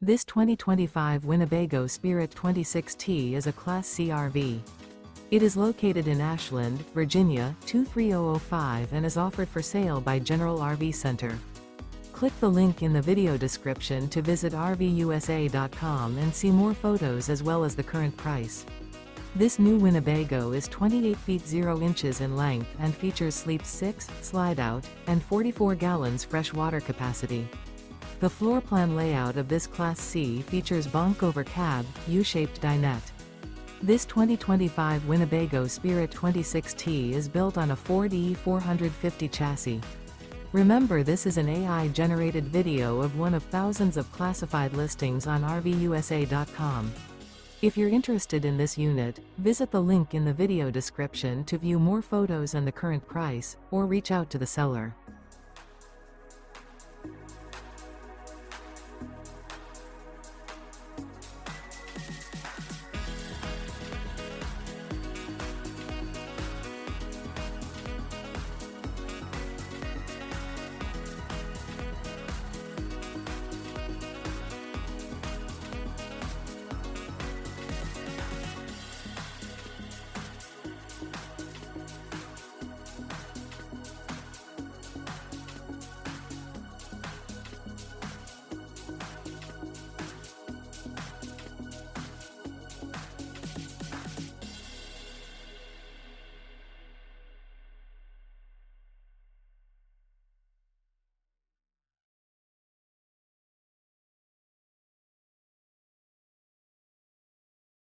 This 2025 Winnebago Spirit 26T is a Class C RV. It is located in Ashland, Virginia, 23005 and is offered for sale by General RV Center. Click the link in the video description to visit RVUSA.com and see more photos as well as the current price. This new Winnebago is 28 feet 0 inches in length and features sleep 6, slide-out, and 44 gallons fresh water capacity. The floor plan layout of this Class C features Bunk Over Cab, U-shaped dinette. This 2025 Winnebago Spirit 26T is built on a Ford E450 chassis. Remember, this is an AI-generated video of one of thousands of classified listings on RVUSA.com. If you're interested in this unit, visit the link in the video description to view more photos and the current price, or reach out to the seller.